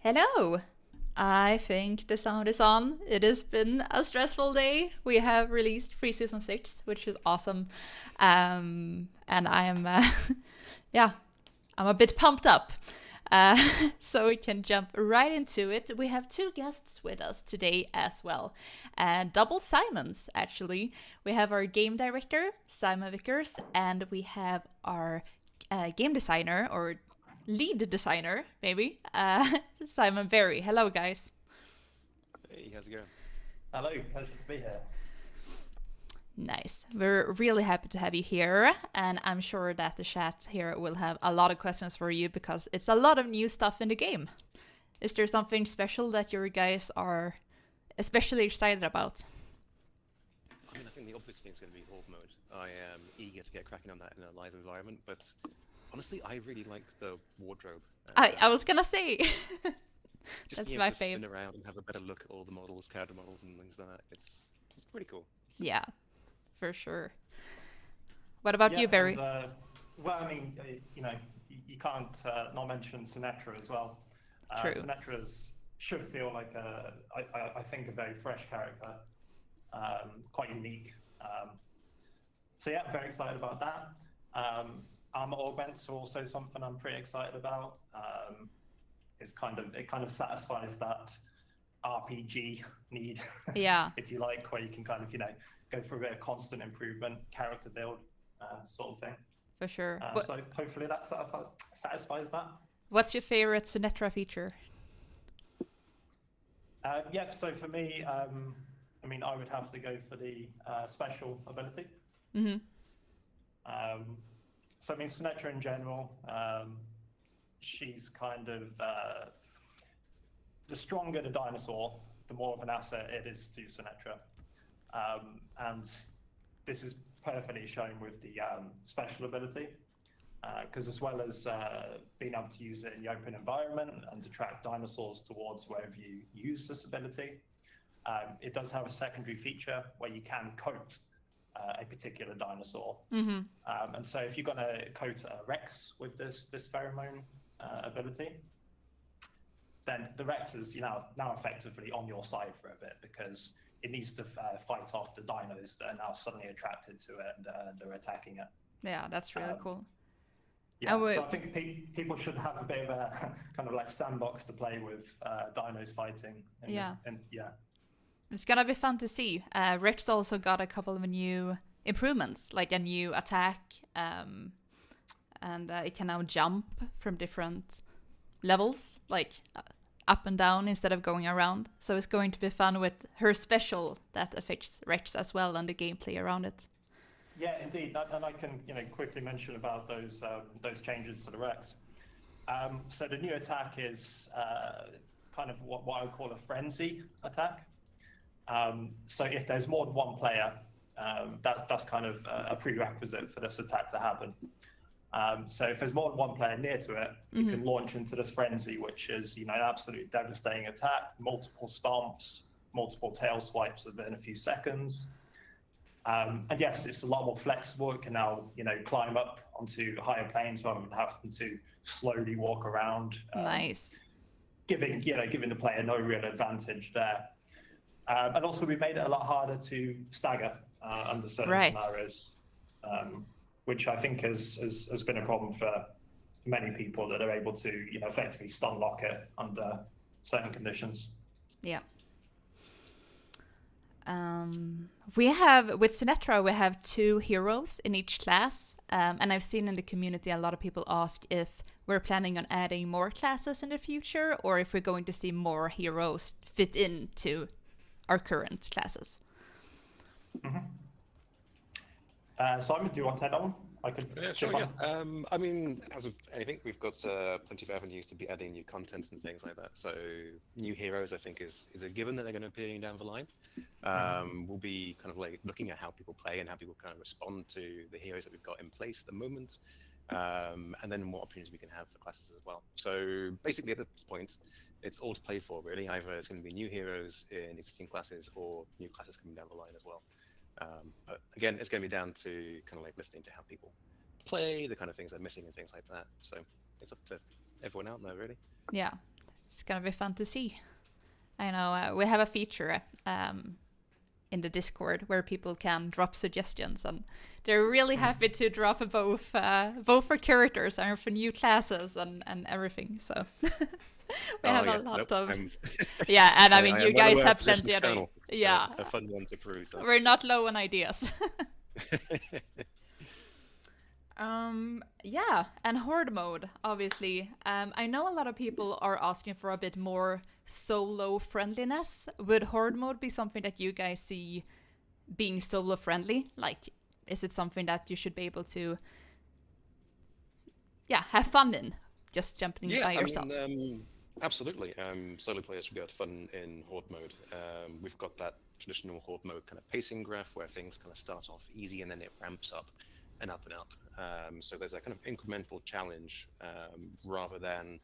Hello! I think the sound is on. It has been a stressful day. We have released Free Season 6, which is awesome. And I am, yeah, I'm a bit pumped up. So we can jump right into it. We have two guests with us today as well. Double Simons, actually. We have our game director, Simon Vickers, and we have our game designer, or lead designer, maybe, Simon Berry. Hello, guys. Hey, how's it going? Hello, pleasure to be here. Nice. We're really happy to have you here, and I'm sure that the chat here will have a lot of questions for you because it's a lot of new stuff in the game. Is there something special that your guys are especially excited about? I think the obvious thing is going to be Horde Mode. I am eager to get cracking on that in a live environment, but honestly, I really like the wardrobe. I was gonna say. Just That's being my able to fave. spin around and have a better look at all the models, character models, and things like that. It's pretty cool. Yeah, for sure. What about Yeah, you, Barry? well, I mean, you can't not mention Sinetra as well. True. Sinetra's should feel like I think a very fresh character, quite unique. So yeah, very excited about that. Augments are also something I'm pretty excited about. It kind of satisfies that RPG need, Yeah, if you like, where you can kind of go through a bit of constant improvement, character build, sort of thing. for sure. So hopefully that satisfies that. What's your favorite Sinetra feature? Yeah, so for me, I mean, I would have to go for the special ability. Mm-hmm. So I mean, Sinetra in general, she's kind of the stronger the dinosaur, the more of an asset it is to Sinetra. And this is perfectly shown with the special ability, because as well as being able to use it in the open environment and attract dinosaurs towards wherever you use this ability, it does have a secondary feature where you can coat a particular dinosaur. Mm-hmm. And so if you're going to coat a Rex with this pheromone ability, then the Rex is now effectively on your side for a bit, because it needs to fight off the dinos that are now suddenly attracted to it and they're attacking it. Yeah, that's really cool. Yeah, so I think people should have a bit of a kind of like sandbox to play with dinos fighting. And, Yeah. And yeah. It's gonna be fun to see. Rex also got a couple of new improvements, like a new attack, and it can now jump from different levels, like up and down instead of going around. So it's going to be fun with her special that affects Rex as well and the gameplay around it. Yeah, indeed, and I can quickly mention about those changes to the Rex. So the new attack is kind of what I would call a frenzy attack. So if there's more than one player, that's kind of a prerequisite for this attack to happen. So if there's more than one player near to it, you can launch into this frenzy, which is an absolutely devastating attack, multiple stomps, multiple tail swipes within a few seconds. And yes, it's a lot more flexible. It can now climb up onto higher planes rather than having to slowly walk around. Nice. Giving the player no real advantage there. And also, we made it a lot harder to stagger under certain scenarios, which I think has been a problem for many people, that are able to effectively stun lock it under certain conditions. Yeah. We have, with Sinetra, we have 2 heroes in each class. And I've seen in the community a lot of people ask if we're planning on adding more classes in the future, or if we're going to see more heroes fit into our current classes. Mm-hmm. Simon, do you want to take that one? I could. Yeah, sure. Yeah. I mean, as of anything, we've got plenty of avenues to be adding new content and things like that. So new heroes, I think, is a given that they're going to be down the line. We'll be kind of like looking at how people play and how people kind of respond to the heroes that we've got in place at the moment, and then what opportunities we can have for classes as well. So basically, at this point, it's all to play for, really. Either it's going to be new heroes in existing classes or new classes coming down the line as well. But again, it's going to be down to kind of like listening to how people play, the kind of things they're missing and things like that. So it's up to everyone out there, really. Yeah. It's gonna be fun to see. I know we have a feature in the Discord where people can drop suggestions, and they're really happy to drop both for characters and for new classes and everything. So we have a lot of yeah, and I mean you guys have plenty of a fun one to peruse. So. We're not low on ideas. Yeah, and Horde Mode, obviously. I know a lot of people are asking for a bit more solo friendliness. Would Horde Mode be something that you guys see being solo friendly? Like, is it something that you should be able to, have fun in, just jumping by yourself? I mean, absolutely. Solo players will be able to fun in Horde Mode. We've got that traditional Horde Mode kind of pacing graph where things kind of start off easy and then it ramps up and up and up. So there's a kind of incremental challenge rather than,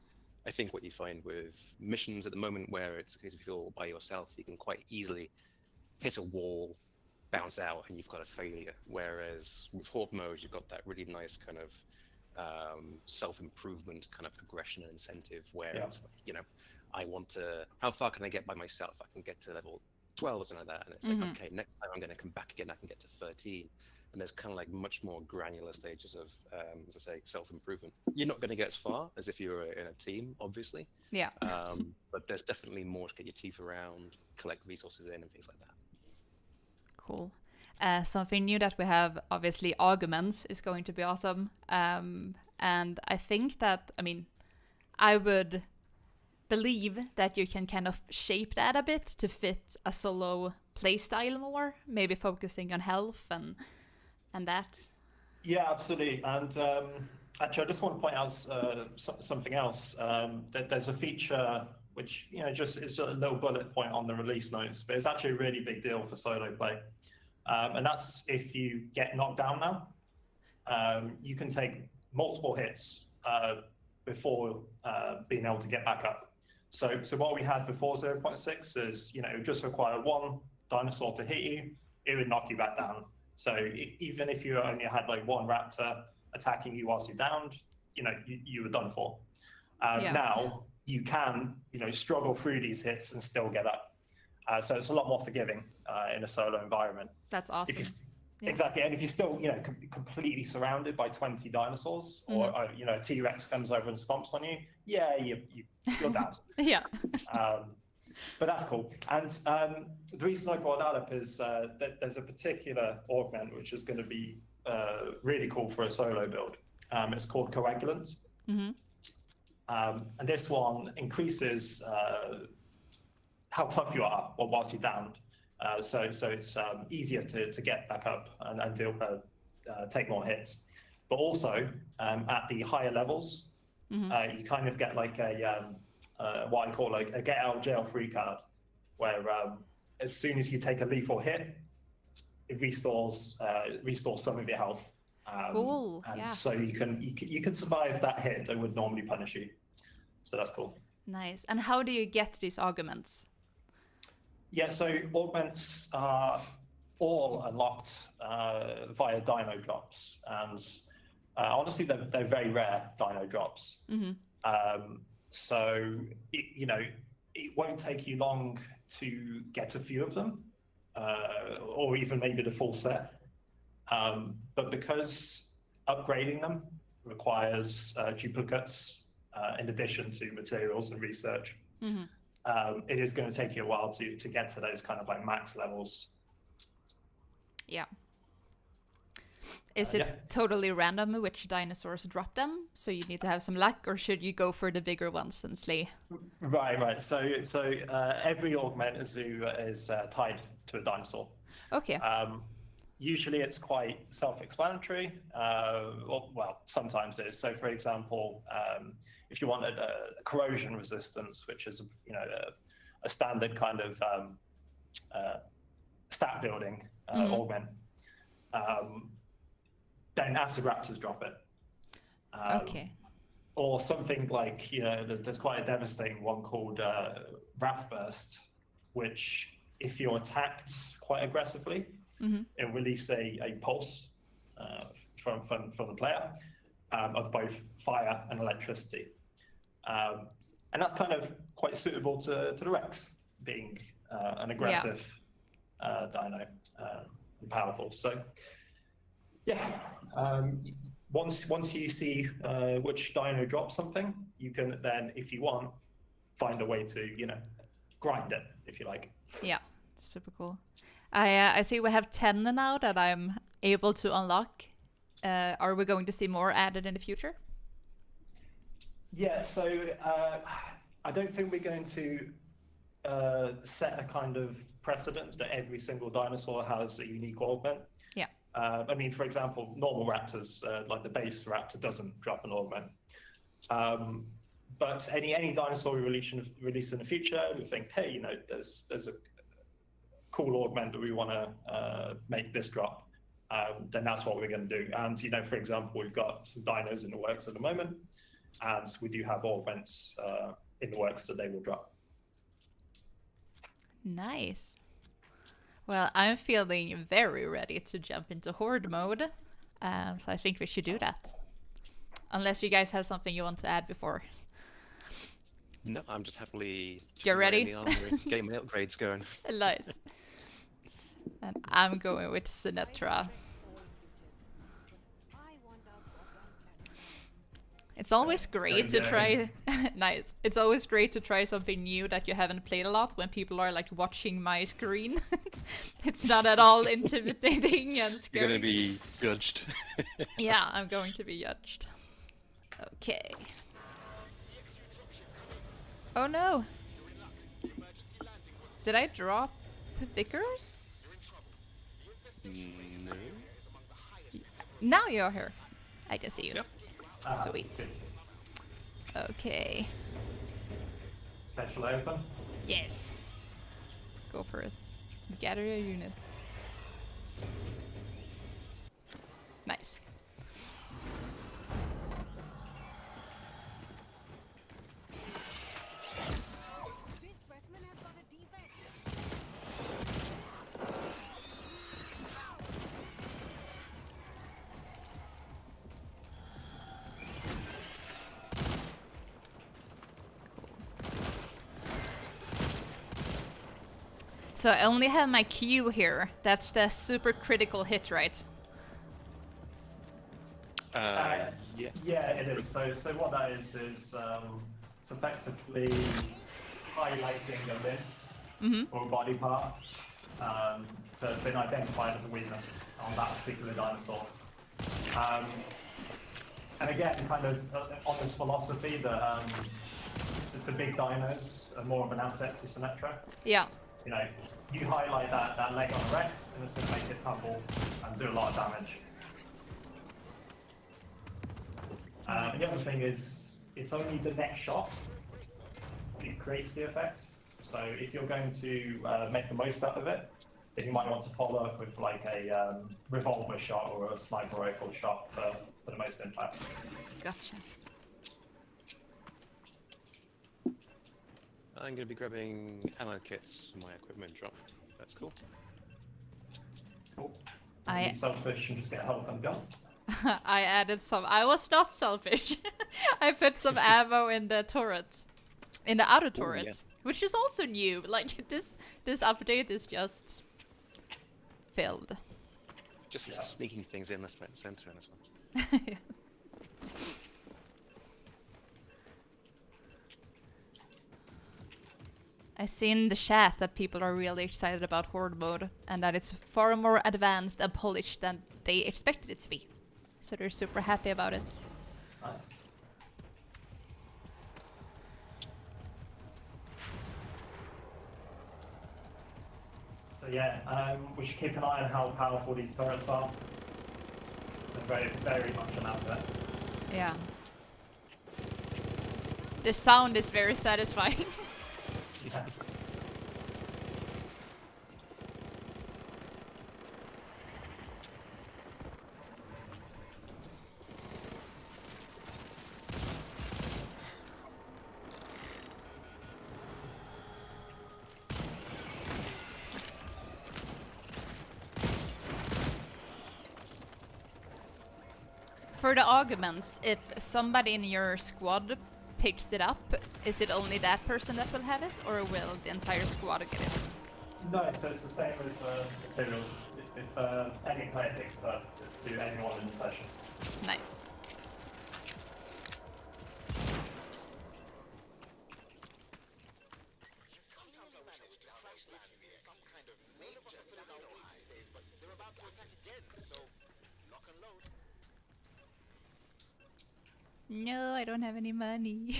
I think, what you find with missions at the moment where it's a case of if you're by yourself, you can quite easily hit a wall, bounce out, and you've got a failure. Whereas with Horde Mode, you've got that really nice kind of self-improvement kind of progression and incentive where it's like, I want to, how far can I get by myself? I can get to level 12 or something like that. And it's like, okay, next time I'm going to come back again, I can get to 13. And there's kind of like much more granular stages of, as I say, self-improvement. You're not going to get as far as if you were in a team, obviously. Yeah. But there's definitely more to get your teeth around, collect resources in, and things like that. Cool. Something new that we have, obviously, augments is going to be awesome. And I think that, I would believe that you can kind of shape that a bit to fit a solo playstyle more, maybe focusing on health and that. Yeah, absolutely. And actually, I just want to point out something else. There's a feature which just is a little bullet point on the release notes, but it's actually a really big deal for solo play. And that's if you get knocked down now, you can take multiple hits before being able to get back up. So what we had before 0.6 is, it would just require one dinosaur to hit you, it would knock you back down. So even if you only had like one raptor attacking you whilst you're downed, you were done for. Now you can, struggle through these hits and still get up. So it's a lot more forgiving in a solo environment. That's awesome. Exactly, and if you're still, completely surrounded by 20 dinosaurs, or a T-rex comes over and stomps on you, you're down. Yeah. But that's cool. And the reason I brought that up is that there's a particular augment which is going to be really cool for a solo build. It's called Coagulant. And this one increases how tough you are whilst you're downed. So it's easier to get back up and take more hits. But also, at the higher levels, you kind of get like what I call a get out of jail free card, where as soon as you take a lethal hit, it restores some of your health. Cool. And so you can survive that hit that would normally punish you. So that's cool. Nice. And how do you get these augments? Yeah, so augments are all unlocked via dino drops, and honestly, they're very rare dino drops. So it won't take you long to get a few of them, or even maybe the full set. But because upgrading them requires duplicates in addition to materials and research, it is going to take you a while to get to those kind of like max levels. Yeah. Is it totally random which dinosaurs drop them? So you need to have some luck, or should you go for the bigger ones and slay? Right. So every augment is tied to a dinosaur. Okay. Usually it's quite self-explanatory. Well, sometimes it is. So for example, if you wanted a corrosion resistance, which is a standard kind of stat building augment, then acid raptors drop it. Okay. Or something like, there's quite a devastating one called Wrath Burst, which if you're attacked quite aggressively, it'll release a pulse from the player of both fire and electricity. and that's kind of quite suitable to the Rex, being an aggressive dino and powerful. So yeah, once you see which dino drops something, you can then, if you want, find a way to grind it, if you like. Yeah, super cool. I see we have 10 now that I'm able to unlock. Are we going to see more added in the future? Yeah, so I don't think we're going to set a kind of precedent that every single dinosaur has a unique augment. Yeah. I mean, for example, normal raptors, like the base raptor, doesn't drop an augment. But any dinosaur we release in the future, we think, hey, there's a cool augment that we want to make this drop. Then that's what we're going to do. And for example, we've got some dinos in the works at the moment, and we do have augments in the works that they will drop. Nice. Well, I'm feeling very ready to jump into Horde mode, so I think we should do that. Unless you guys have something you want to add before. No, I'm just happily You're ready? in the armor and getting my upgrades going. Nice. And I'm going with Sinetra. It's always great to try. Nice. It's always great to try something new that you haven't played a lot when people are like watching my screen. It's not at all intimidating and scary. You're going to be judged. Yeah, I'm going to be judged. Okay. Oh no! Did I drop Vickers? No. Now you're here. I can see you. Yep. Sweet. Okay. Shall I open? Yes. Go for it. Gather your unit. Nice. So I only have my Q here. That's the super critical hit, right? Yes. Yeah, it is. So what that is it's effectively highlighting a limb or a body part that's been identified as a weakness on that particular dinosaur. And again, kind of on this philosophy that the big dinos are more of an asset to Sinetra. Yeah. You highlight that leg on a Rex, and it's going to make it tumble and do a lot of damage. The other thing is, it's only the next shot that creates the effect. So if you're going to make the most out of it, then you might want to follow up with like a revolver shot or a sniper rifle shot for the most impact. Gotcha. I'm going to be grabbing ammo kits for my equipment drop. That's cool. Cool. Be selfish and just get health and gun. I added some. I was not selfish. I put some ammo in the turret, in the outer turret, yeah. which is also new. Like this update is just filled. Just sneaking things in left, right, and center in this one. I see in the chat that people are really excited about Horde mode and that it's far more advanced and polished than they expected it to be. So they're super happy about it. Nice. So yeah, we should keep an eye on how powerful these turrets are. They're very, very much an asset. Yeah. The sound is very satisfying. Yeah. For the augments, if somebody in your squad picks it up, is it only that person that will have it, or will the entire squad get it? No, so it's the same as materials. If any player picks it up, it's to anyone in the session. Nice. No, I don't have any money.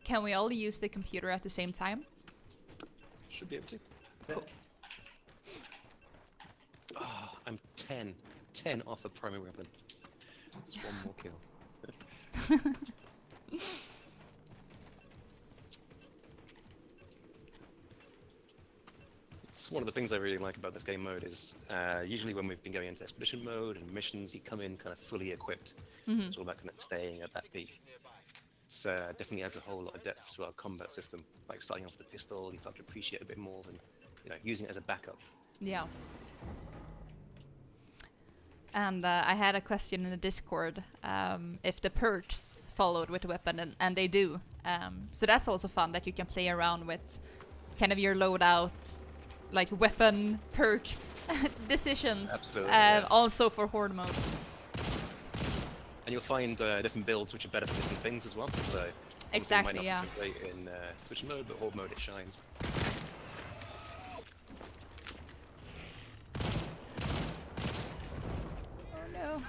Can we all use the computer at the same time? Should be able to. Cool. Ah, I'm 10 off a primary weapon. That's one more kill. It's one of the things I really like about this game mode is usually when we've been going into expedition mode and missions, you come in kind of fully equipped. It's all about kind of staying at that peak. It's definitely adds a whole lot of depth to our combat system. Like starting off with the pistol, you start to appreciate a bit more than using it as a backup. Yeah. And I had a question in the Discord if the perks followed with the weapon, and they do. So that's also fun that you can play around with kind of your loadout, like weapon perk decisions. Absolutely. Also for Horde mode. And you'll find different builds which are better for different things as well. So Exactly, might not yeah. be so great in Switch mode, but Horde mode it shines. Oh no.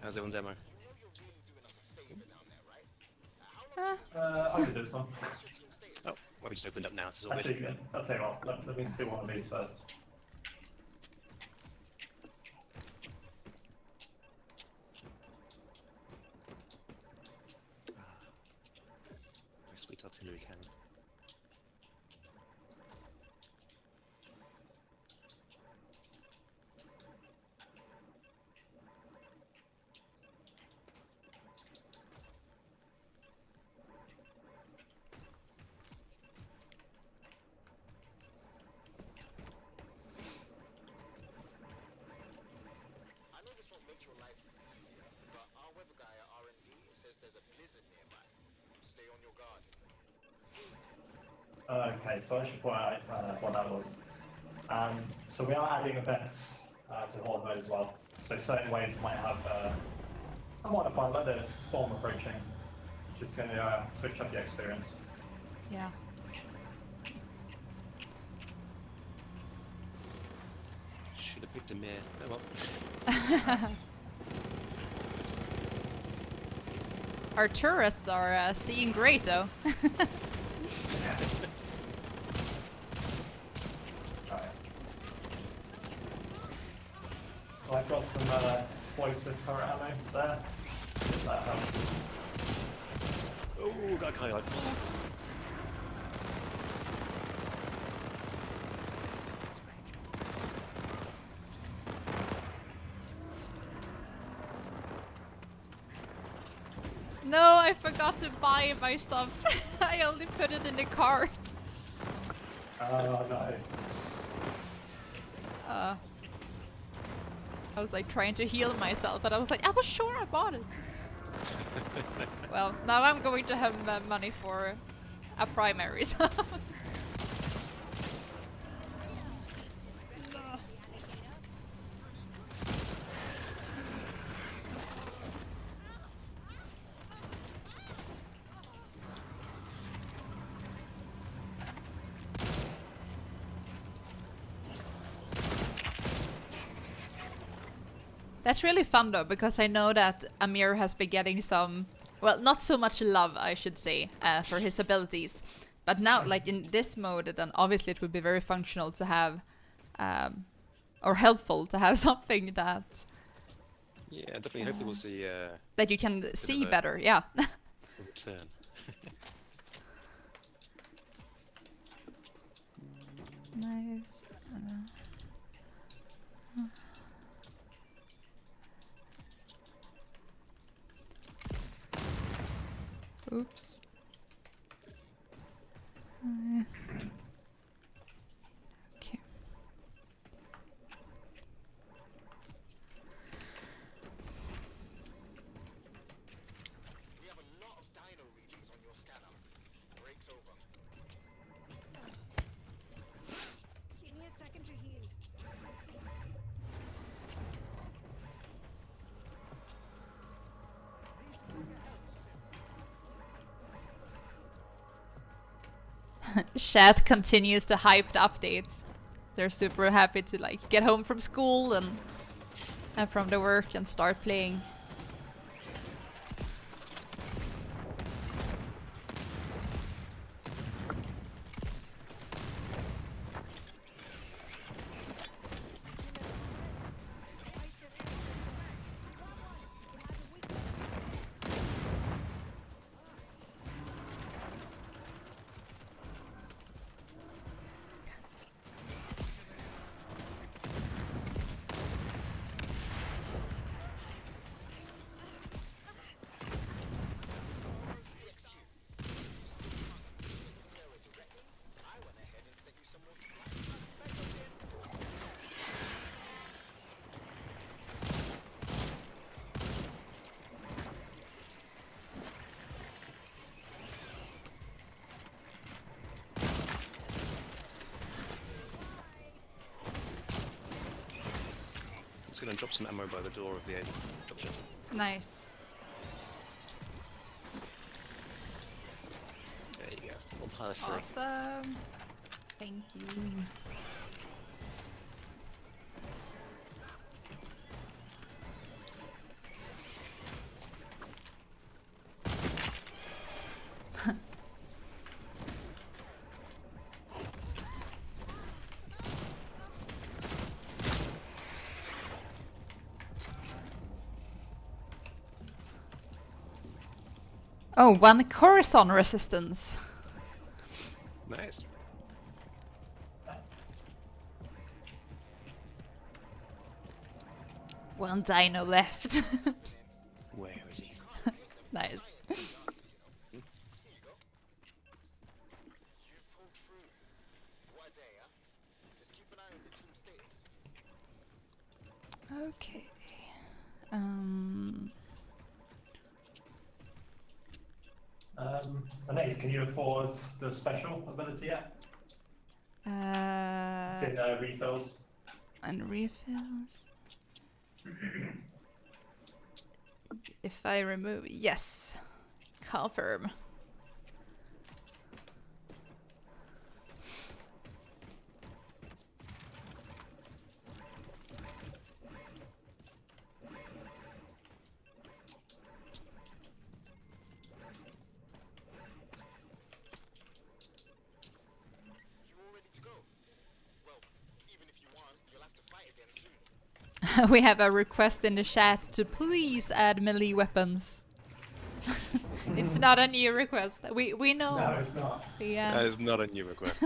How's everyone's ammo? I can do some. Oh, well, we just opened up now, so it's all Actually, good. I'll tell you what, let me see one of these first. My sweet artillery cannon. I know this won't make your life easier, but our weather guy at R&D says there's a blizzard nearby. Stay on your guard. Okay, so I should point out what that was. So we are adding events to Horde mode as well. So certain waves might have a modifier, like there's storm approaching, which is going to switch up the experience. Yeah. Should have picked a mirror. Oh well. Our turrets are seeing great though. Right. So I've got some explosive turret ammo there. If that helps. Oh, got a highlight. No, I forgot to buy my stuff. I only put it in the cart. Oh no. I was like trying to heal myself, but I was like, I was sure I bought it. Well, now I'm going to have money for a primary. So. That's really fun though, because I know that Amir has been getting some, well, not so much love, I should say, for his abilities. But now, like in this mode, then obviously it would be very functional to have, or helpful to have something that Yeah, definitely. Hopefully we'll see that you can see of a- better. Yeah. a return. Nice. Oops. Okay. We have a lot of dino readings on your scanner. Breaks over. Give me a second to heal. Chat continues to hype the update. They're super happy to like get home from school and from the work and start playing. Just gonna drop some ammo by the door of the dropship. Nice. There you go. One pile of three. Awesome. Thank you. Oh, 1 Corazon resistance. Nice. One dino left. Where is he? Nice. Here you go. You pulled through. What a day, huh? Just keep an eye on the team status. Okay. Anais, can you afford the special ability yet? It's in refills. And refills. If I remove, yes, confirm. You all ready to go? Well, even if you want, you'll have to fight again soon. We have a request in the chat to please add melee weapons. It's not a new request. We know. No, it's not. Yeah. That is not a new request.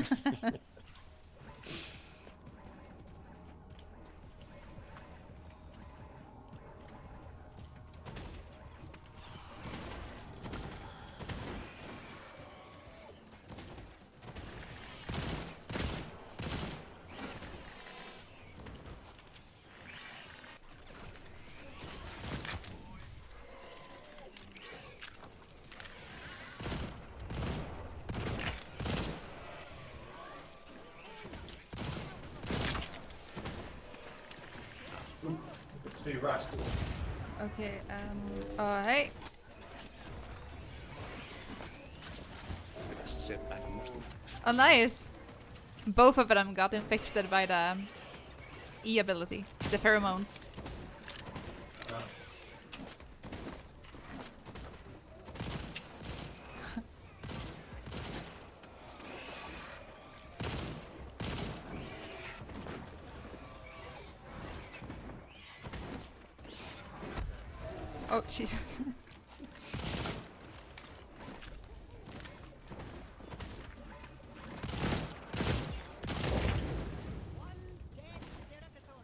Two rats. Okay. Alright. Sit back and watch them. Oh, nice. Both of them got infected by the E ability, the pheromones. Oh, Jesus.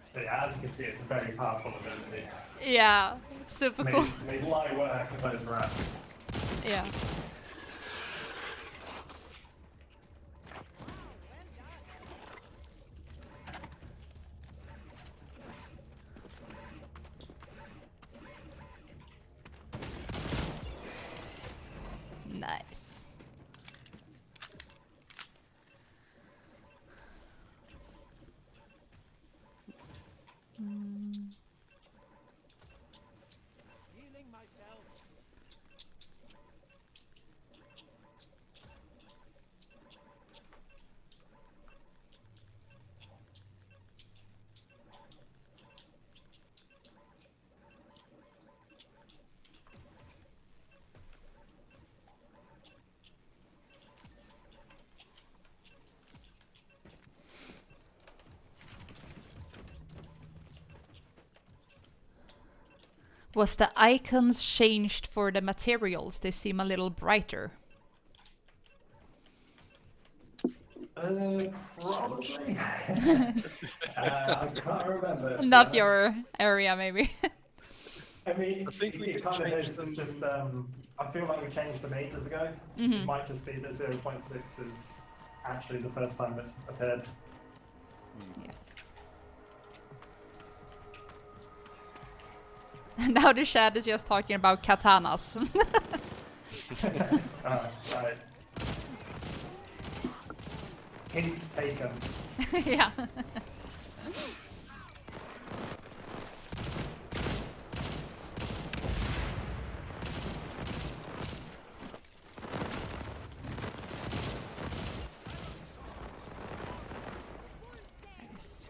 So yeah, as you can see, it's a very powerful ability. Yeah, super cool. Made light work of those rats. Yeah. Nice. Healing myself. Was the icons changed for the materials? They seem a little brighter. Probably. I can't remember. to be Not honest. your area, maybe. I mean, I think we it could kind of change is. them. It's just, I feel like we changed them ages ago. It might just be that 0.6 is actually the first time it's appeared. Yeah. Now the chat is just talking about katanas. Right. Hints taken. Yeah. Nice.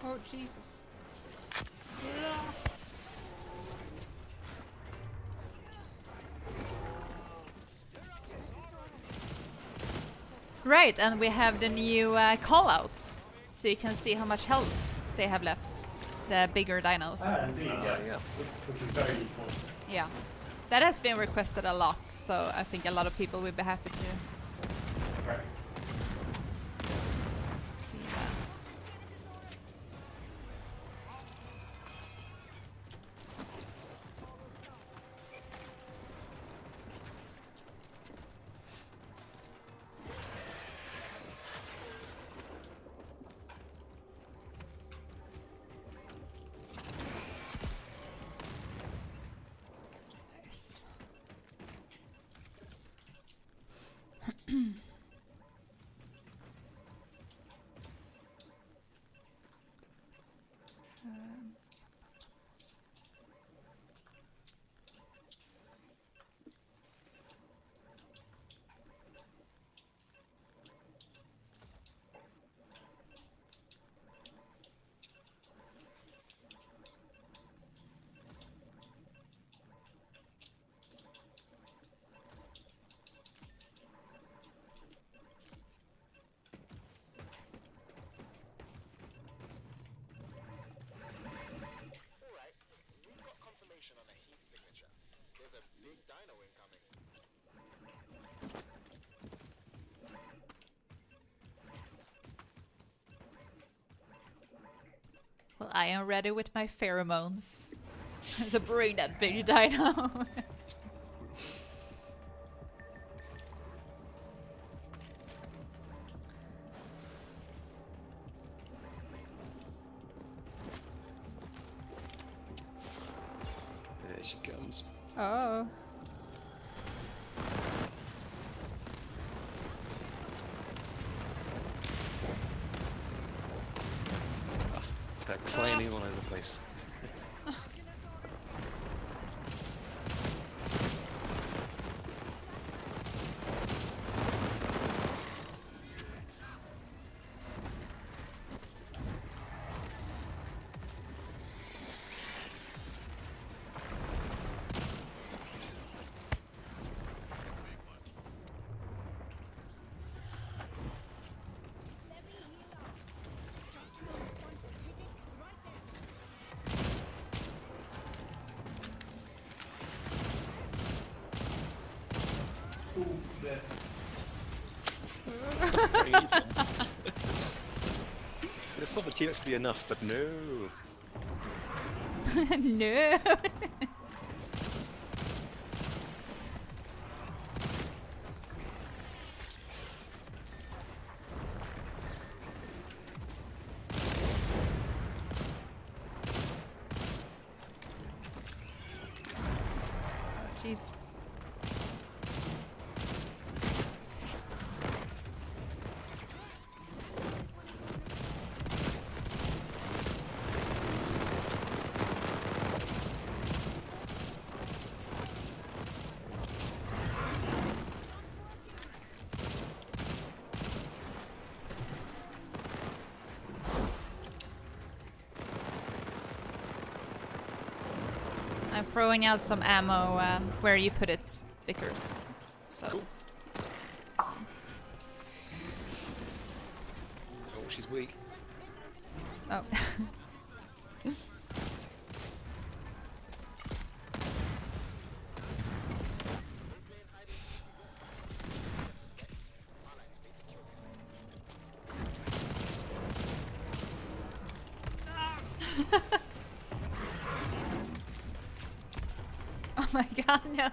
Oh, Jesus. Right, and we have the new callouts, so you can see how much health they have left. The bigger dinos. Indeed, yes. yeah. Which is very useful. Yeah. That has been requested a lot, so I think a lot of people will be happy to Right. see that. Nice. Alright, we've got confirmation on a heat signature. There's a big dino incoming. Well, I am ready with my pheromones. So bring that big dino. There she comes. Oh. They're claiming all over the place. bit. It's not very easy. I thought the T-rex would be enough, but no. No. Jeez. I'm throwing out some ammo where you put it, Vickers. So. Cool. Oh, she's weak. Oh. Oh my god, no.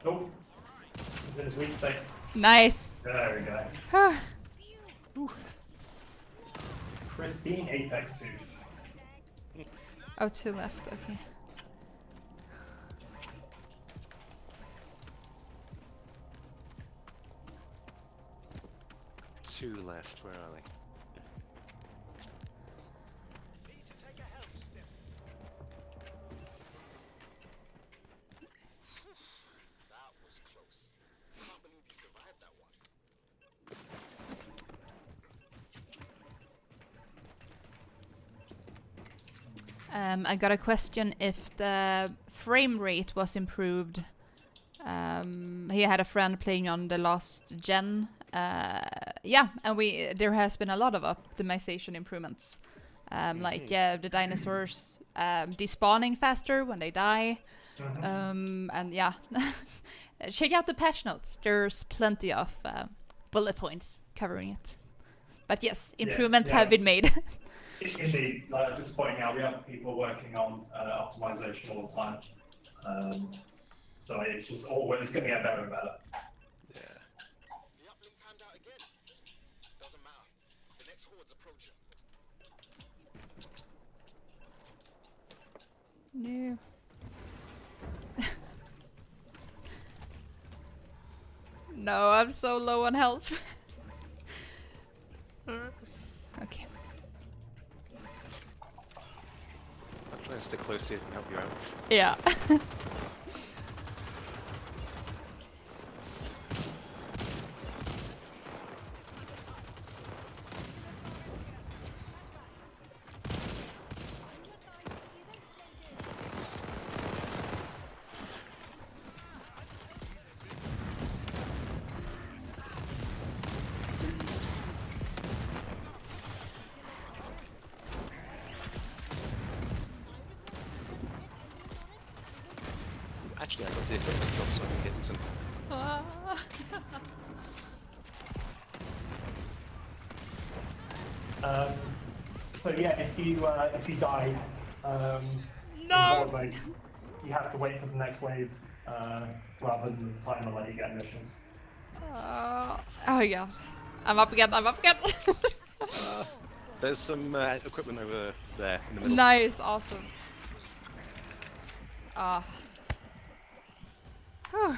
Oh, he's in his weak state. Nice. There we go. Pristine apex tooth. Oh, 2 left, okay. Two left. Where are they? That was close. Can't believe you survived that one. I got a question if the frame rate was improved. He had a friend playing on the last gen. Yeah, and there has been a lot of optimization improvements. Like the dinosaurs despawning faster when they die. And yeah, check out the patch notes. There's plenty of bullet points covering it. But yes, improvements have been made. Indeed, like just pointing out, we have people working on optimization all the time. So it's just always going to get better and better. Yeah. The uplink timed out again. Doesn't matter. The next horde's approaching. No. No, I'm so low on health. Okay. I'm trying to stick close to you and help you out. Yeah. Actually, I got the equipment drop so I can get some. So yeah, if you die, in Horde mode, you have to wait for the next wave rather than the timer let you get missions. Oh yeah. I'm up again. There's some equipment over there in the middle. Nice, awesome. Ah. Whew.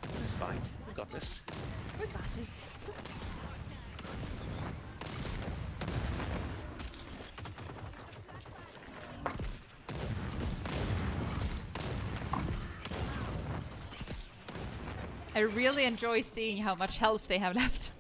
This is fine. We got this. We got this. I really enjoy seeing how much health they have left.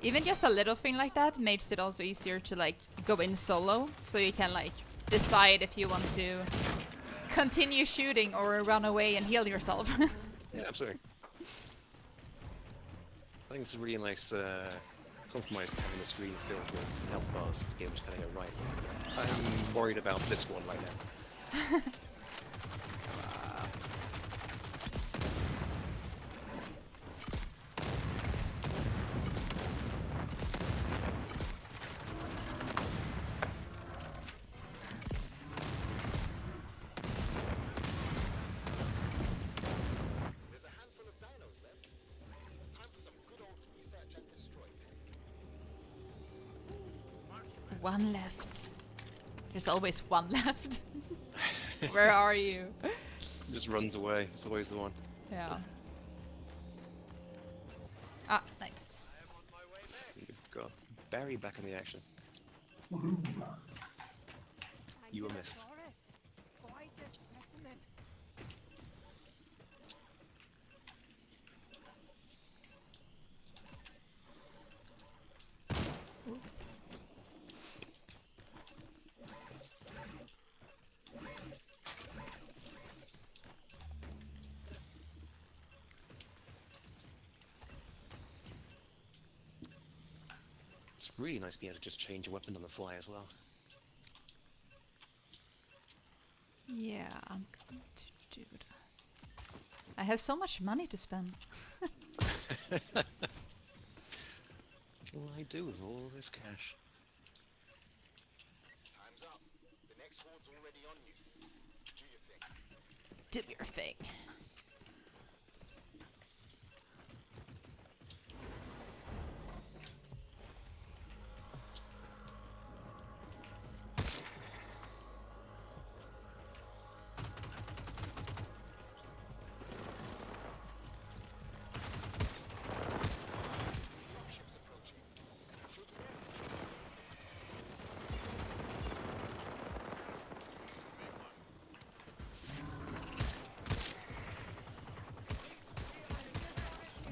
Even just a little thing like that makes it also easier to like go in solo, so you can like decide if you want to continue shooting or run away and heal yourself. Yeah, absolutely. I think it's a really nice compromise to having the screen filled with health bars to be able to kind of go right. I'm worried about this one right now. There's a handful of dinos left. Time for some good old research and destroy tech. One left. There's always one left. Where are you? Just runs away. It's always the one. Yeah. Ah, nice. You've got Barry back in the action. You were missed. Quite a specimen. It's really nice being able to just change your weapon on the fly as well. Yeah, I'm going to do that. I have so much money to spend. What will I do with all this cash? Time's up. The next horde's already on you. Do your thing. Do your thing. Dropship's approaching. Should be ready.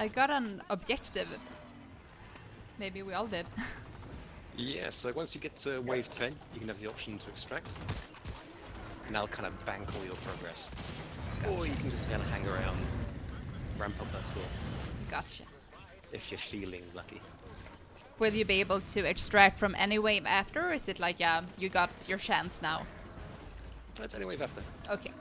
I got an objective. Maybe we all did. Yeah, so once you get to wave 10, you can have the option to extract. And that'll kind of bank all your progress. Or you can just kind of hang around, ramp up that score, Gotcha. if you're feeling lucky. Will you be able to extract from any wave after, or is it like, yeah, you got your chance now? That's any wave after. Okay.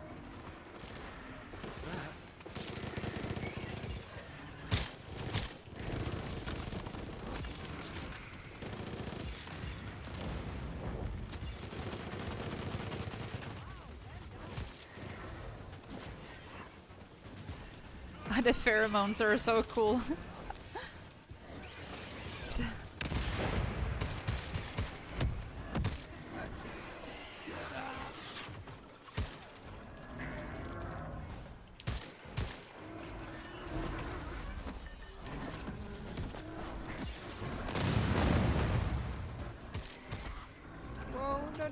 The pheromones are so cool. Whoa, no.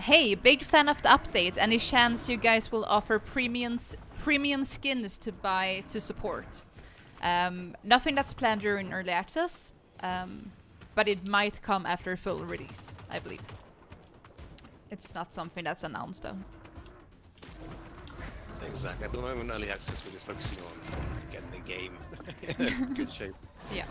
Hey, big fan of the update. Any chance you guys will offer premium skins to buy to support? Nothing that's planned during early access, but it might come after full release, I believe. It's not something that's announced though. Exactly. At the moment, early access, we're just focusing on getting the game in good shape. Yeah.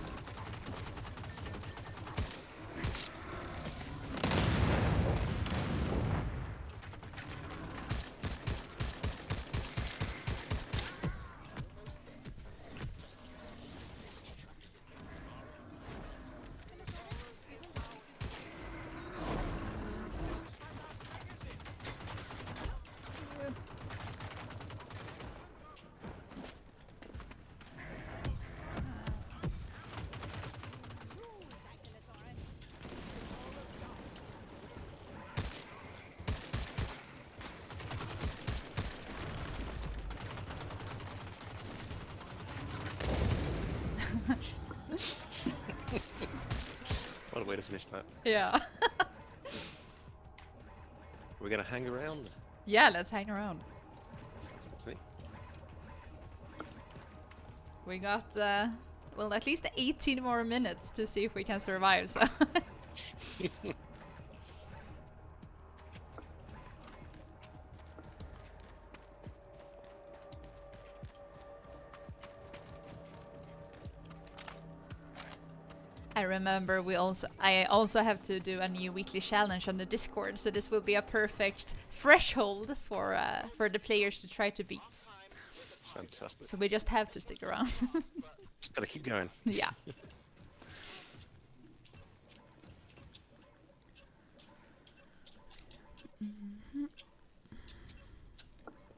By the way, way to finish that. Yeah. We're gonna hang around. Yeah, let's hang around. Sounds good to me. We got, well, at least 18 more minutes to see if we can survive, so. I remember I also have to do a new weekly challenge on the Discord, so this will be a perfect threshold for the players to try to beat. Fantastic. So we just have to stick around. Just gotta keep going. Yeah.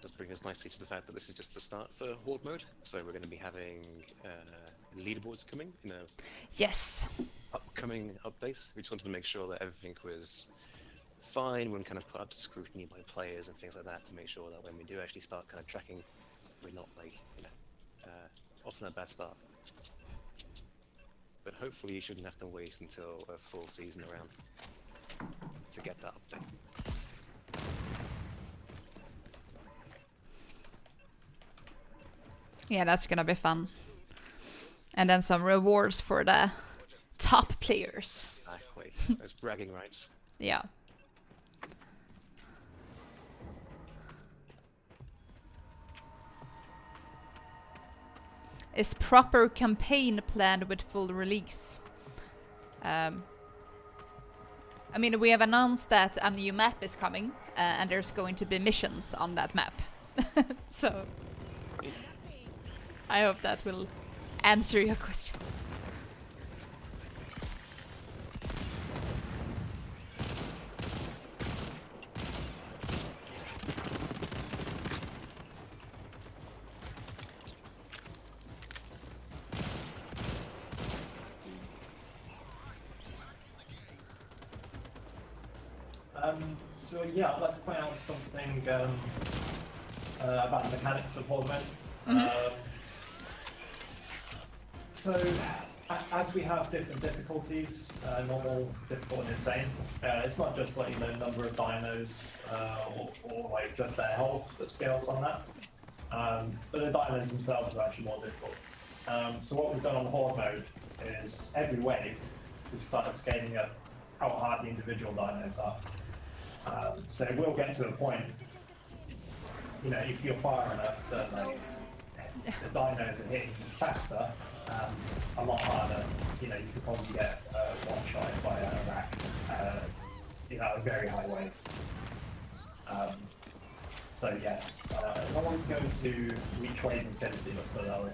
Does bring us nicely to the fact that this is just the start for Horde Mode. So we're going to be having leaderboards coming in a Yes. upcoming updates. We just wanted to make sure that everything was fine when kind of put up to scrutiny by players and things like that, to make sure that when we do actually start kind of tracking, we're not like, off on a bad start. But hopefully you shouldn't have to wait until a full season around to get that update. Yeah, that's gonna be fun. And then some rewards for the top players. Exactly. Those bragging rights. Yeah. Is proper campaign planned with full release? I mean, we have announced that a new map is coming, and there's going to be missions on that map. So, I hope that will answer your question. So yeah, I'd like to point out something about the mechanics of Horde Mode. So as we have different difficulties, normal, difficult, and insane, it's not just like the number of dinos or like just their health that scales on that, but the dinos themselves are actually more difficult. So what we've done on Horde Mode is every wave we've started scaling up how hard the individual dinos are. So it will get to a point, if you're far enough that like the dinos are hitting faster and a lot harder, you could probably get one shot by a rack, a very high wave. So yes, no one's going to reach wave infinity, let's put it that way.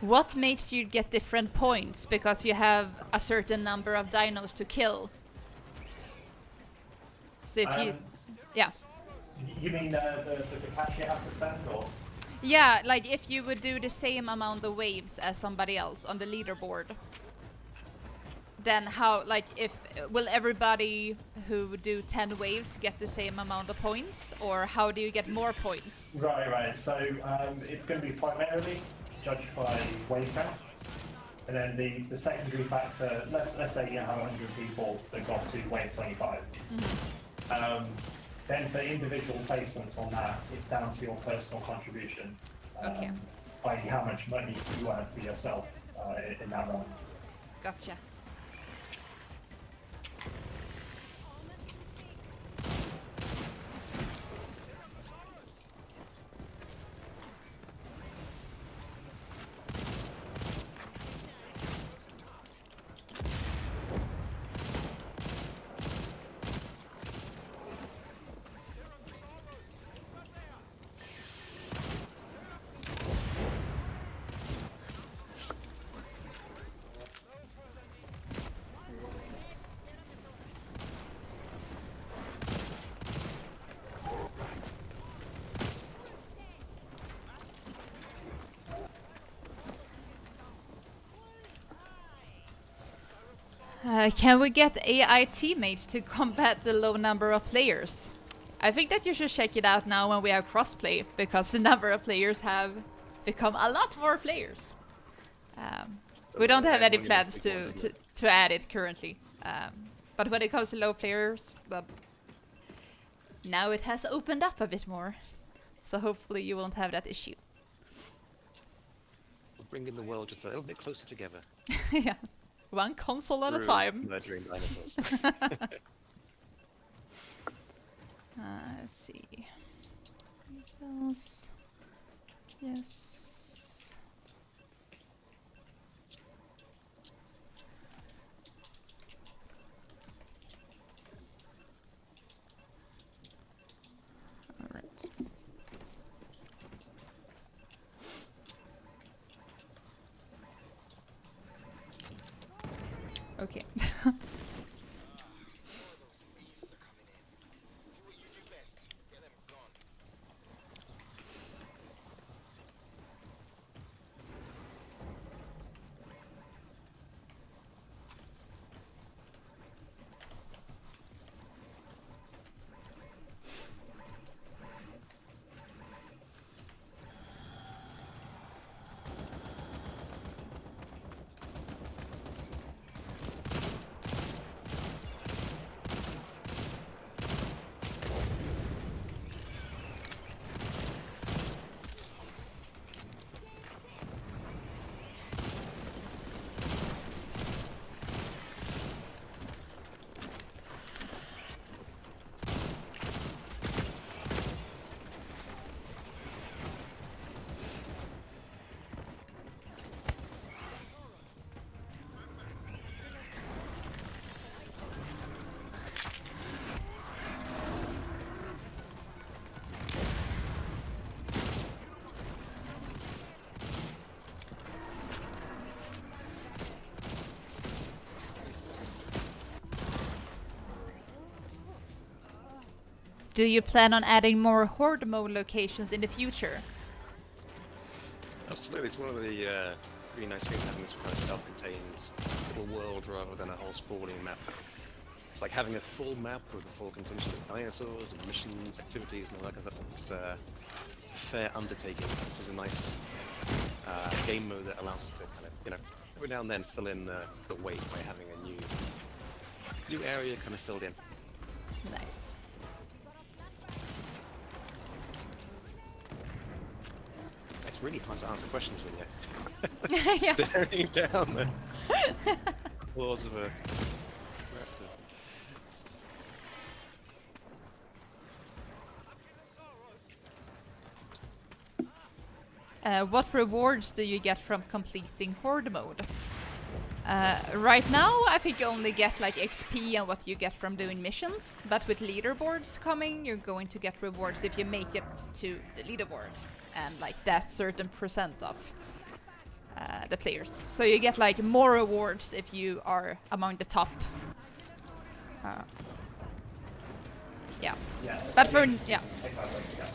What makes you get different points? Because you have a certain number of dinos to kill. So if you... Yeah. You mean the cash you have to spend, or? Yeah, like if you would do the same amount of waves as somebody else on the leaderboard, then how, like, will everybody who do 10 waves get the same amount of points, or how do you get more points? Right. So it's going to be primarily judged by wave count, and then the secondary factor. Let's say you have 100 people that got to wave 25. Then for individual placements on that, it's down to your personal contribution. Okay. i.e. how much money you earn for yourself in that run. Gotcha. Can we get AI teammates to combat the low number of players? I think that you should check it out now when we have crossplay, because the number of players have become a lot more players. We don't have any one of the plans big ones, to add it currently. But when it comes to low players, well, now it has opened up a bit more. So hopefully you won't have that issue. We're bringing the world just a little bit closer together. Yeah. One console at a through time. Murdering dinosaurs. Let's see. What else? Yes. All right. Okay. More of those beasts are coming in. Do what you do best. Get them gone. Do you plan on adding more Horde Mode locations in the future? Absolutely, it's one of the really nice things having this kind of self-contained little world rather than a whole sprawling map. It's like having a full map with a full contingent of dinosaurs and missions, activities, and all that kind of stuff. It's a fair undertaking. This is a nice game mode that allows us to kind of, you know, every now and then fill in the weight by having a new area kind of filled in. Nice. It's really hard to answer questions when you're Yeah. staring down the claws of a raptor. What rewards do you get from completing Horde Mode? Right now, I think you only get like XP and what you get from doing missions. But with leaderboards coming, you're going to get rewards if you make it to the leaderboard, and like that certain percent of the players. So you get like more rewards if you are among the top. Yeah. Yeah. But for yeah. Exactly. Yeah.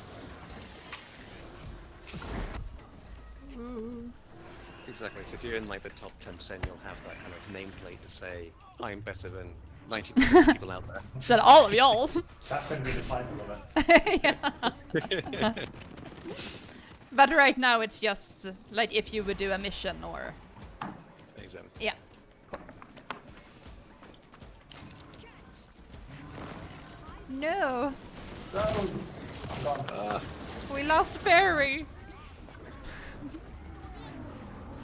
Exactly, so if you're in like the top 10%, you'll have that kind of nameplate to say, I'm better than 90% of people out there. Then all of y'all. That's going to be the title of it. Yeah. But right now it's just like if you would do a mission or Exactly. yeah. No, No! I'm gone. we lost Barry.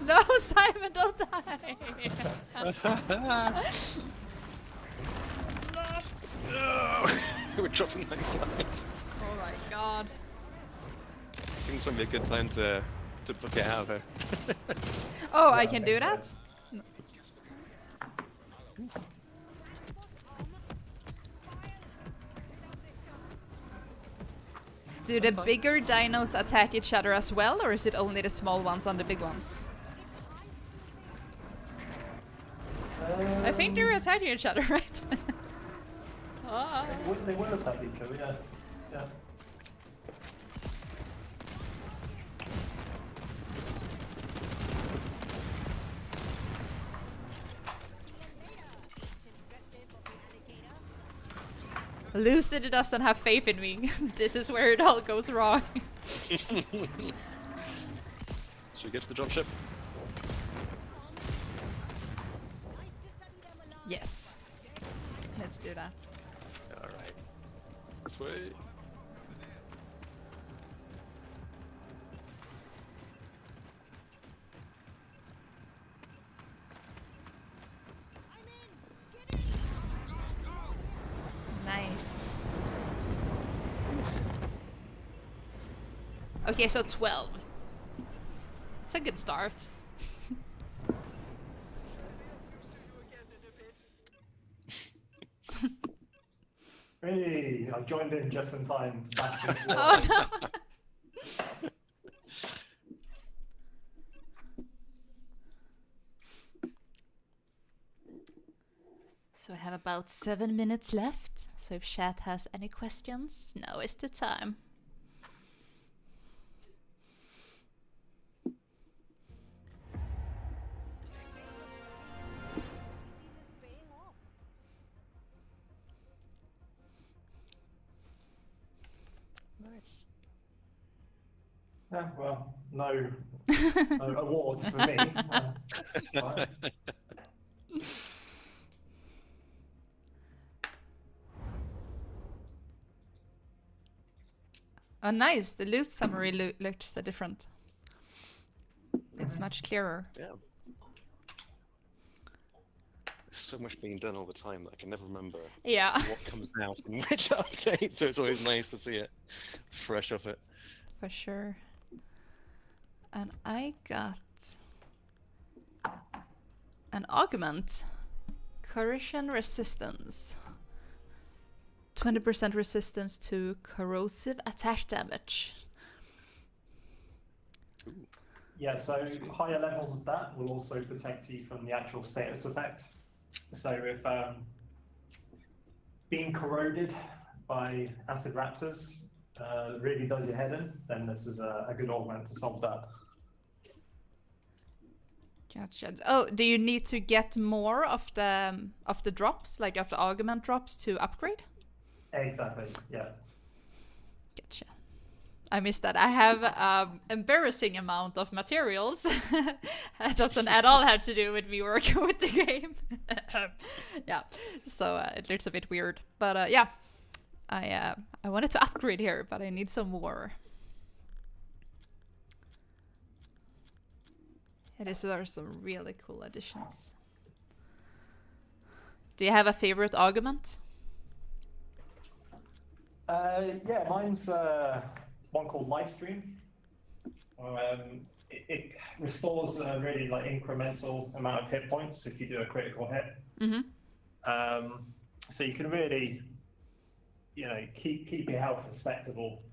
No, Simon, don't die. No! We're dropping like flies. Oh my god. I think this might be a good time to book it out of here. Oh, I Yeah, can think do that? so. Do the bigger dinos attack each other as well, or is it only the small ones on the big ones? I think they're attacking each other, right? Ah. They will attack each other, yeah. Yeah. Lucid doesn't have faith in me. This is where it all goes wrong. Should we get to the dropship? Yes. Let's do that. All right. This way. Nice. Okay, so 12. It's a good start. Hey, I joined in just in time. Oh no! So I have about 7 minutes left. So if chat has any questions, now is the time. Species is paying off. Nice. Yeah, well, no awards for me. It's fine. Oh, nice. The loot summary looks different. It's much clearer. Yeah. There's so much being done all the time that I can never remember Yeah, what comes out in which update. So it's always nice to see it fresh off it. for sure. And I got an augment. Corrosion resistance. 20% resistance to corrosive attack damage. Yeah, so higher levels of that will also protect you from the actual status effect. So if being corroded by acid raptors really does your head in, then this is a good augment to solve that. Gotcha. Oh, do you need to get more of the drops, like of the augment drops, to upgrade? Exactly, yeah. Gotcha. I missed that. I have embarrassing amount of materials. It doesn't at all have to do with me working with the game. Yeah, so it looks a bit weird. But yeah, I wanted to upgrade here, but I need some more. Yeah, these are some really cool additions. Do you have a favorite augment? Yeah, mine's one called Livestream. It restores a really like incremental amount of hit points if you do a critical hit. Mm-hmm. So you can really, keep your health respectable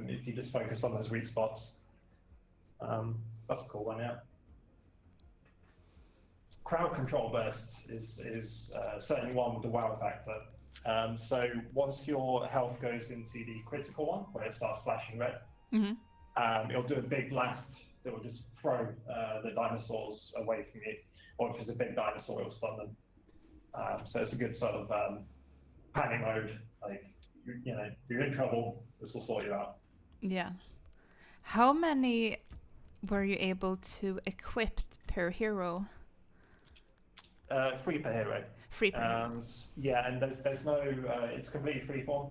if you just focus on those weak spots. That's a cool one, yeah. Crowd control burst is certainly one with the wow factor. So once your health goes into the critical one, where it starts flashing red, it'll do a big blast that will just throw the dinosaurs away from you. Or if it's a big dinosaur, it'll stun them. So it's a good sort of panic mode. Like, you're in trouble, this will sort you out. Yeah. How many were you able to equip per hero? 3 per hero. 3 per hero. Yeah, and there's no, it's completely freeform.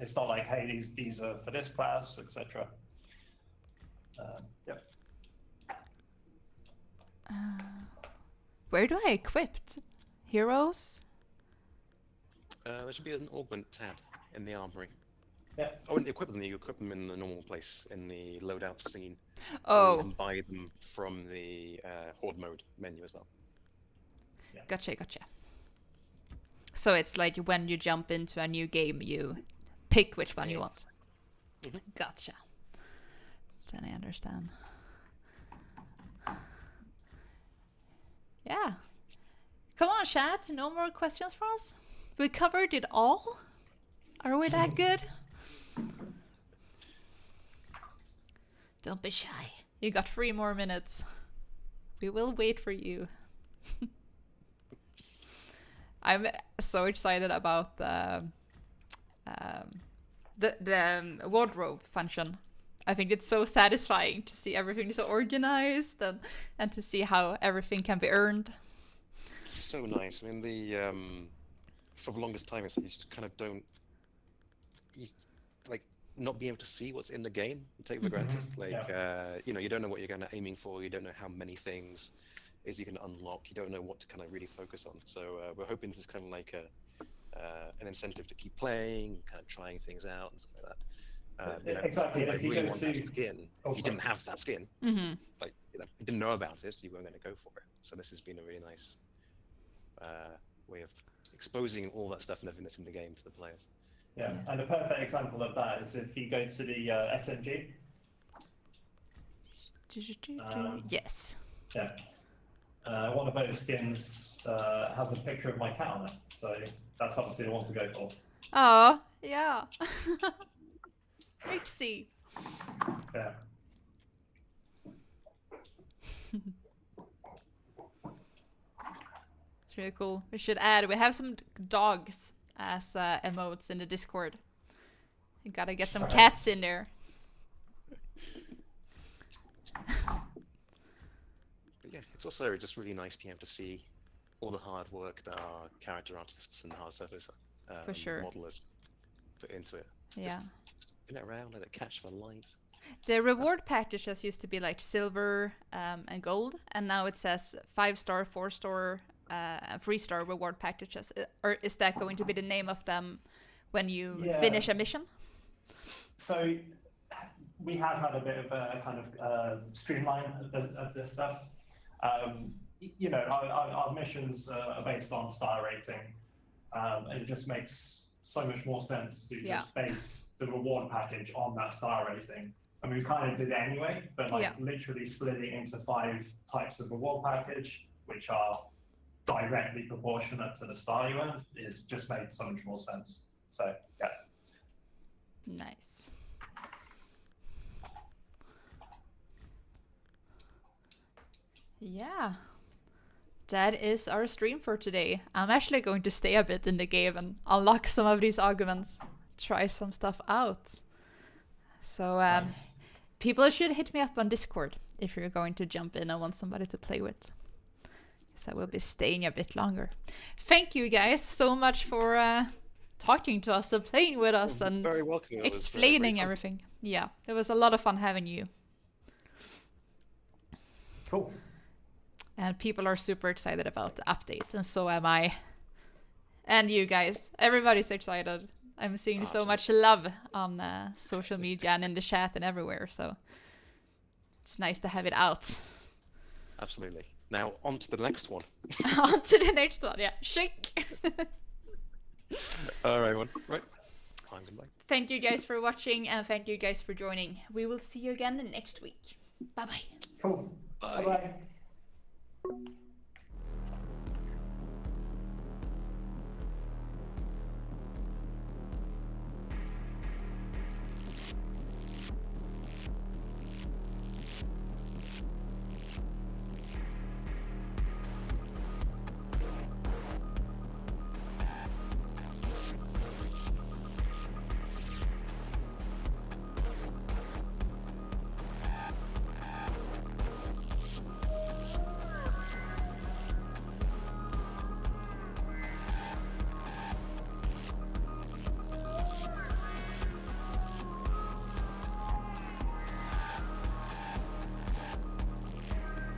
It's not like, hey, these are for this class, etc. Yep. Where do I equip heroes? There should be an augment tab in the armory. Yeah. Oh, and equip them. You equip them in the normal place in the loadout scene. Oh. Or you can buy them from the Horde Mode menu as well. Yeah. Gotcha. So it's like when you jump into a new game, you pick which one you want. Mhm. Gotcha. Then I understand. Yeah. Come on, chat. No more questions for us? We covered it all? Are we that good? Don't be shy. You got 3 more minutes. We will wait for you. I'm so excited about the wardrobe function. I think it's so satisfying to see everything so organized and to see how everything can be earned. It's so nice. I mean, for the longest time, it's like you just kind of don't, you, like, not being able to see what's in the game. You take for granted. Like, you know, you don't know what you're kind of aiming for. You don't know how many things is you can unlock. You don't know what to kind of really focus on. So we're hoping this is kind of like an incentive to keep playing, kind of trying things out and stuff like that. You know, Exactly. I If you really go want to that skin. Oh, If you sorry. didn't have that skin, like, you know, you didn't know about it, you weren't going to go for it. So this has been a really nice way of exposing all that stuff and everything that's in the game to the players. Yeah, and a perfect example of that is if you go to the SMG. Yes. Yeah. One of those skins has a picture of my cat on it, so that's obviously the one to go for. Oh, yeah. Trixie. Yeah. It's really cool. We should add, we have some dogs as emotes in the Discord. You gotta get some cats in there. But yeah, it's also just really nice being able to see all the hard work that our character artists and hard surface For sure. modelers put into it. It's Yeah. just spin it around, let it catch the light. The reward packages used to be like silver and gold, and now it says 5-star, 4-star, 3-star reward packages. Or is that going to be the name of them when you finish a mission? So we have had a bit of a kind of streamline of this stuff. You know, our missions are based on star rating, and it just makes so much more sense to just base the reward package on that star rating. I mean, we kind of did it anyway, but like literally splitting into 5 types of reward package, which are directly proportionate to the star you earned, is just made so much more sense. So yeah. Nice. Yeah. That is our stream for today. I'm actually going to stay a bit in the game and unlock some of these augments. Try some stuff out. So people should hit me up on Discord if you're going to jump in and want somebody to play with. So I will be staying a bit longer. Thank you guys so much for talking to us and playing with us and very welcome. explaining everything. Yeah, it was a lot of fun having you. Cool. And people are super excited about the update, and so am I. And you guys, everybody's excited. I'm seeing so much love on social media and in the chat and everywhere, so it's nice to have it out. Absolutely. Now, on to the next one. On to the next one, yeah. Shake! All right, one. Right. Thank you guys for watching, and thank you guys for joining. We will see you again next week. Bye-bye. Cool. Bye. Bye-bye.